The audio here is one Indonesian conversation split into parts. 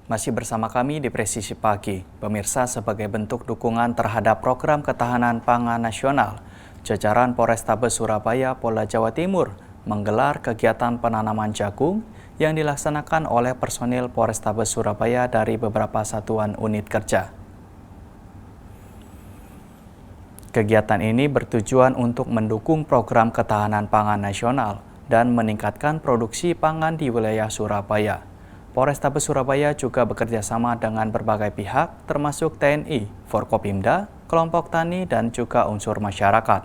Masih bersama kami di Presisi Pagi. Pemirsa, sebagai bentuk dukungan terhadap program ketahanan pangan nasional, jajaran Polrestabes Surabaya, Polda Jawa Timur menggelar kegiatan penanaman jagung yang dilaksanakan oleh personil Polrestabes Surabaya dari beberapa satuan unit kerja. Kegiatan ini bertujuan untuk mendukung program ketahanan pangan nasional dan meningkatkan produksi pangan di wilayah Surabaya. Polrestabes Surabaya juga bekerja sama dengan berbagai pihak, termasuk TNI, Forkopimda, kelompok tani, dan juga unsur masyarakat.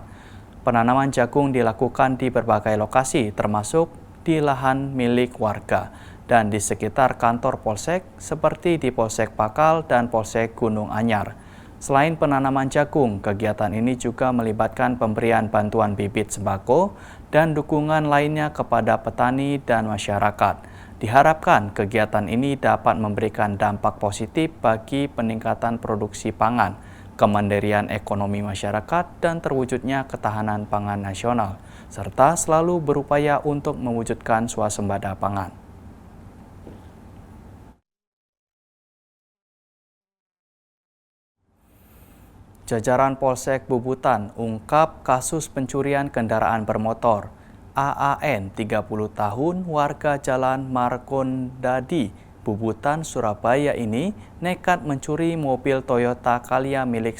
Penanaman jagung dilakukan di berbagai lokasi, termasuk di lahan milik warga dan di sekitar kantor Polsek, seperti di Polsek Pakal dan Polsek Gunung Anyar. Selain penanaman jagung, kegiatan ini juga melibatkan pemberian bantuan bibit sembako dan dukungan lainnya kepada petani dan masyarakat. Diharapkan kegiatan ini dapat memberikan dampak positif bagi peningkatan produksi pangan, kemandirian ekonomi masyarakat, dan terwujudnya ketahanan pangan nasional, serta selalu berupaya untuk mewujudkan swasembada pangan. Jajaran Polsek Bubutan ungkap kasus pencurian kendaraan bermotor. AAN 30 tahun warga Jalan Markondadi, Bubutan, Surabaya ini nekat mencuri mobil Toyota Calya milik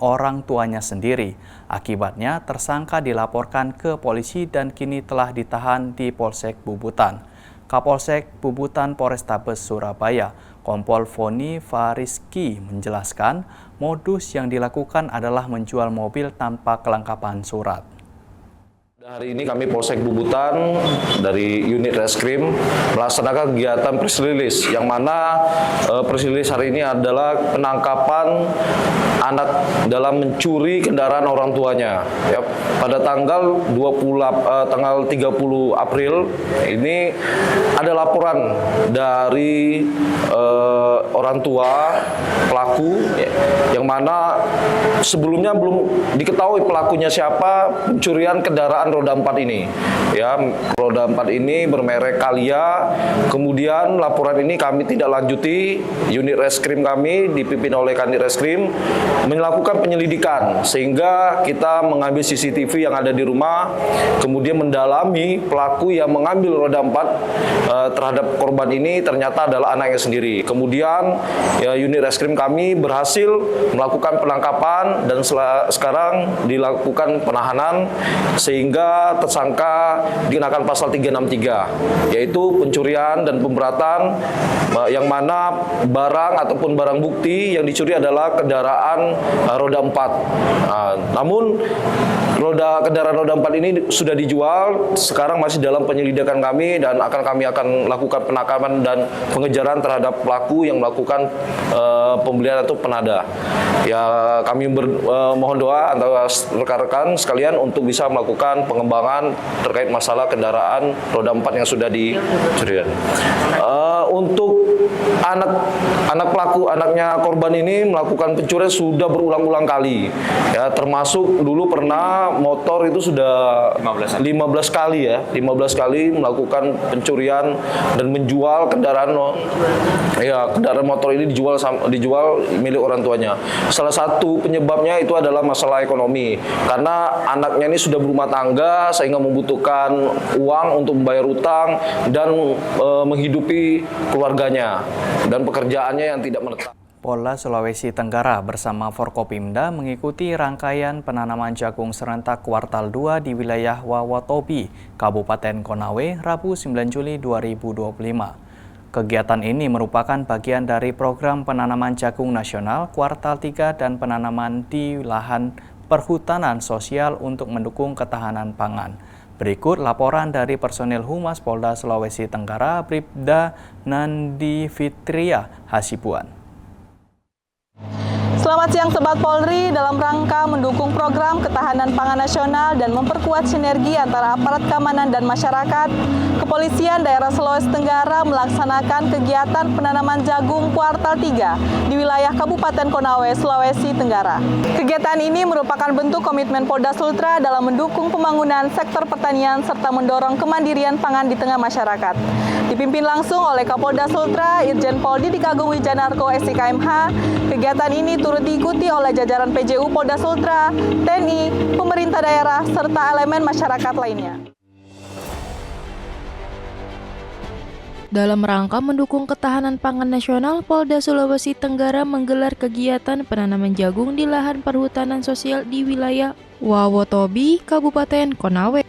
orang tuanya sendiri. Akibatnya tersangka dilaporkan ke polisi dan kini telah ditahan di Polsek Bubutan. Kapolsek Bubutan Polrestabes Surabaya, Kompol Foni Fariski menjelaskan modus yang dilakukan adalah menjual mobil tanpa kelengkapan surat. Hari ini kami Polsek Bubutan dari unit reskrim melaksanakan kegiatan press release, yang mana press release hari ini adalah penangkapan anak dalam mencuri kendaraan orang tuanya. Ya, pada tanggal 30 April ini ada laporan dari orang tua pelaku, yang mana sebelumnya belum diketahui pelakunya siapa pencurian kendaraan roda 4 ini. Ya, roda 4 ini bermerek Calya. Kemudian laporan ini kami tidak lanjuti, unit reskrim kami dipimpin oleh Kanit Reskrim melakukan penyelidikan, sehingga kita mengambil CCTV yang ada di rumah, kemudian mendalami pelaku yang mengambil roda 4 terhadap korban ini ternyata adalah anaknya sendiri. Kemudian ya, unit reskrim kami berhasil melakukan penangkapan dan sekarang dilakukan penahanan, sehingga tersangka dikenakan pasal 363, yaitu pencurian dan pemberatan, yang mana barang ataupun barang bukti yang dicuri adalah kendaraan roda 4. Namun kendaraan roda 4 ini sudah dijual, sekarang masih dalam penyelidikan kami dan kami akan lakukan penangkapan dan pengejaran terhadap pelaku yang melakukan pembelian atau penada. Ya, kami mohon doa antara rekan-rekan sekalian untuk bisa melakukan pengembangan terkait masalah kendaraan roda 4 yang sudah dicuri. Untuk anak pelaku, anaknya korban ini melakukan pencurian sudah berulang-ulang kali. Ya, termasuk dulu pernah motor itu sudah 15 kali ya, 15 kali melakukan pencurian dan menjual kendaraan motor ini dijual milik orang tuanya. Salah satu penyebabnya itu adalah masalah ekonomi, karena anaknya ini sudah berumah tangga sehingga membutuhkan uang untuk membayar utang dan menghidupi keluarganya dan pekerjaannya yang tidak menetap. Polda Sulawesi Tenggara bersama Forkopimda mengikuti rangkaian penanaman jagung serentak kuartal 2 di wilayah Wawotobi, Kabupaten Konawe, Rabu 9 Juli 2025. Kegiatan ini merupakan bagian dari program penanaman jagung nasional kuartal 3 dan penanaman di lahan perhutanan sosial untuk mendukung ketahanan pangan. Berikut laporan dari personil Humas Polda Sulawesi Tenggara, Bribda Nandi Fitria Hasibuan. Selamat siang Sobat Polri. Dalam rangka mendukung program ketahanan pangan nasional dan memperkuat sinergi antara aparat keamanan dan masyarakat, Kepolisian Daerah Sulawesi Tenggara melaksanakan kegiatan penanaman jagung kuartal 3 di wilayah Kabupaten Konawe, Sulawesi Tenggara. Kegiatan ini merupakan bentuk komitmen Polda Sultra dalam mendukung pembangunan sektor pertanian serta mendorong kemandirian pangan di tengah masyarakat. Dipimpin langsung oleh Kapolda Sultra, Irjen Pol Didik Agung Wijanarko, SIKMH, kegiatan ini turut diikuti oleh jajaran PJU Polda Sultra, TNI, pemerintah daerah, serta elemen masyarakat lainnya. Dalam rangka mendukung ketahanan pangan nasional, Polda Sulawesi Tenggara menggelar kegiatan penanaman jagung di lahan perhutanan sosial di wilayah Wawotobi, Kabupaten Konawe.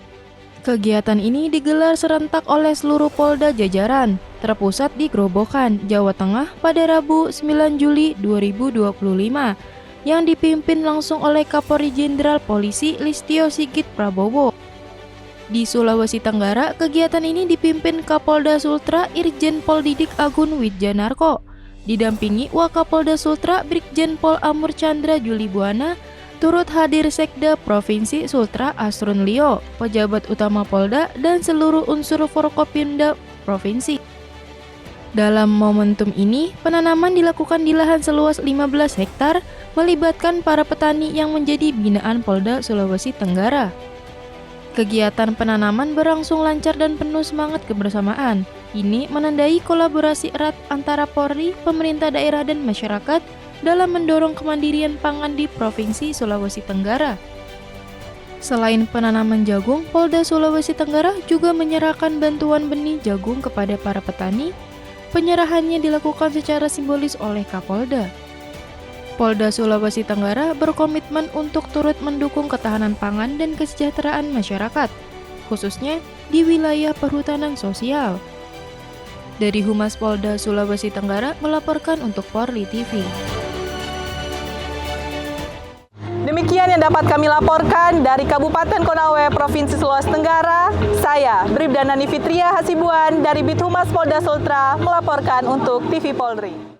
Kegiatan ini digelar serentak oleh seluruh Polda jajaran, terpusat di Grobogan, Jawa Tengah pada Rabu 9 Juli 2025, yang dipimpin langsung oleh Kapolri Jenderal Polisi Listio Sigit Prabowo. Di Sulawesi Tenggara, kegiatan ini dipimpin Kapolda Sultra Irjen Pol Didik Agung Wijanarko, didampingi Wakapolda Sultra Brigjen Pol Amur Chandra Julibuana, turut hadir Sekda Provinsi Sultra Asrun Lio, pejabat utama Polda, dan seluruh unsur Forkopimda Provinsi. Dalam momentum ini, penanaman dilakukan di lahan seluas 15 hektar, melibatkan para petani yang menjadi binaan Polda Sulawesi Tenggara. Kegiatan penanaman berlangsung lancar dan penuh semangat kebersamaan. Ini menandai kolaborasi erat antara Polri, pemerintah daerah, dan masyarakat dalam mendorong kemandirian pangan di Provinsi Sulawesi Tenggara. Selain penanaman jagung, Polda Sulawesi Tenggara juga menyerahkan bantuan benih jagung kepada para petani. Penyerahannya dilakukan secara simbolis oleh Kapolda. Polda Sulawesi Tenggara berkomitmen untuk turut mendukung ketahanan pangan dan kesejahteraan masyarakat, khususnya di wilayah perhutanan sosial. Dari Humas Polda Sulawesi Tenggara melaporkan untuk Polri TV. Demikian yang dapat kami laporkan dari Kabupaten Konawe, Provinsi Sulawesi Tenggara. Saya, Bribda Nani Fitria Hasibuan dari Bithumas Polda Sultra melaporkan untuk TV Polri.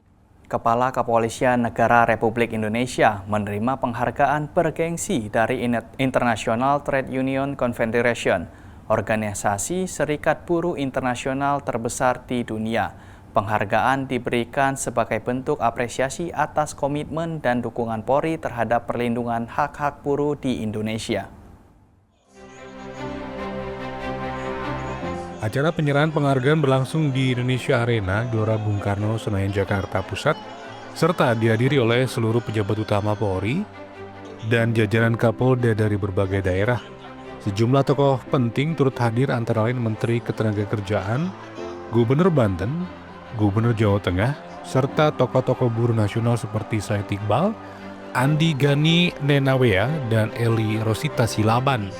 Kepala Kepolisian Negara Republik Indonesia menerima penghargaan bergengsi dari International Trade Union Confederation, organisasi serikat buruh internasional terbesar di dunia. Penghargaan diberikan sebagai bentuk apresiasi atas komitmen dan dukungan Polri terhadap perlindungan hak-hak buruh di Indonesia. Acara penyerahan penghargaan berlangsung di Indonesia Arena, Gelora Bung Karno, Senayan, Jakarta Pusat, serta dihadiri oleh seluruh pejabat utama Polri dan jajaran Kapolda dari berbagai daerah. Sejumlah tokoh penting turut hadir antara lain Menteri Ketenagakerjaan, Gubernur Banten, Gubernur Jawa Tengah, serta tokoh-tokoh buruh nasional seperti Said Iqbal, Andi Gani Nenawea, dan Eli Rosita Silaban.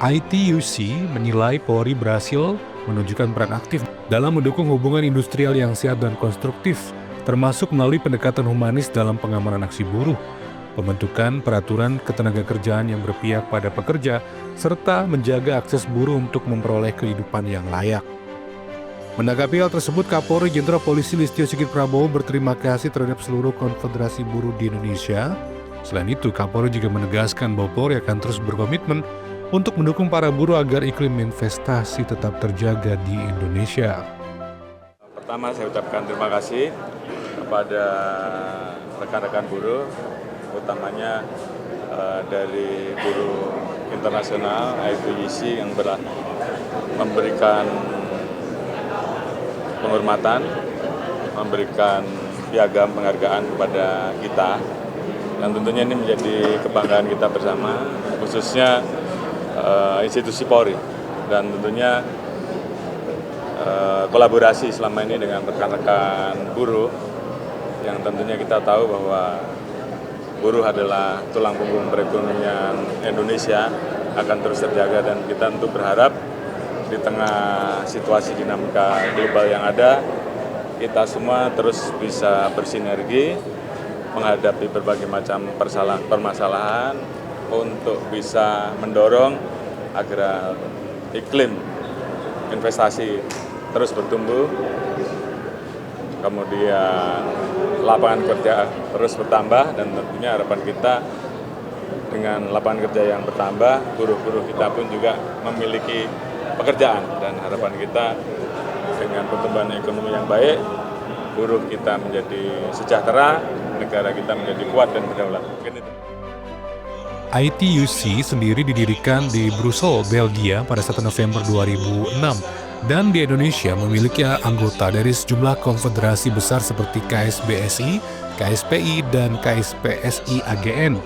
ITUC menilai Polri berhasil menunjukkan peran aktif dalam mendukung hubungan industrial yang sehat dan konstruktif, termasuk melalui pendekatan humanis dalam pengamanan aksi buruh, pembentukan peraturan ketenagakerjaan yang berpihak pada pekerja, serta menjaga akses buruh untuk memperoleh kehidupan yang layak. Menanggapi hal tersebut, Kapolri Jenderal Polisi Listio Sigit Prabowo berterima kasih terhadap seluruh konfederasi buruh di Indonesia. Selain itu, Kapolri juga menegaskan bahwa Polri akan terus berkomitmen untuk mendukung para buruh agar iklim investasi tetap terjaga di Indonesia. Pertama, saya ucapkan terima kasih kepada rekan-rekan buruh, utamanya dari buruh internasional ITUC yang memberikan penghormatan, memberikan piagam penghargaan kepada kita, dan tentunya ini menjadi kebanggaan kita bersama, khususnya institusi Polri, dan tentunya kolaborasi selama ini dengan rekan-rekan buruh, yang tentunya kita tahu bahwa buruh adalah tulang punggung perekonomian Indonesia, akan terus terjaga, dan kita tentu berharap di tengah situasi dinamika global yang ada, kita semua terus bisa bersinergi menghadapi berbagai macam permasalahan untuk bisa mendorong agar iklim investasi terus bertumbuh, kemudian lapangan kerja terus bertambah, dan tentunya harapan kita dengan lapangan kerja yang bertambah, buruh-buruh kita pun juga memiliki pekerjaan, dan harapan kita dengan pertumbuhan ekonomi yang baik, buruh kita menjadi sejahtera, negara kita menjadi kuat dan berdaulat. Mungkin itu. ITUC sendiri didirikan di Brussels, Belgia pada 1 November 2006 Dan di Indonesia memiliki anggota dari sejumlah konfederasi besar seperti KSBSI, KSPI, dan KSPSI AGN.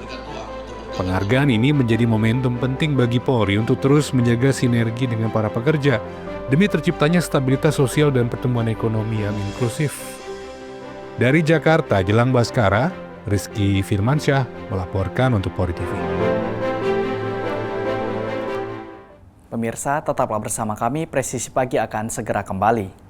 Penghargaan ini menjadi momentum penting bagi Polri untuk terus menjaga sinergi dengan para pekerja demi terciptanya stabilitas sosial dan pertumbuhan ekonomi yang inklusif. Dari Jakarta, Jelang Baskara, Rizky Firmansyah melaporkan untuk Polri TV. Pemirsa, tetaplah bersama kami, Presisi Pagi akan segera kembali.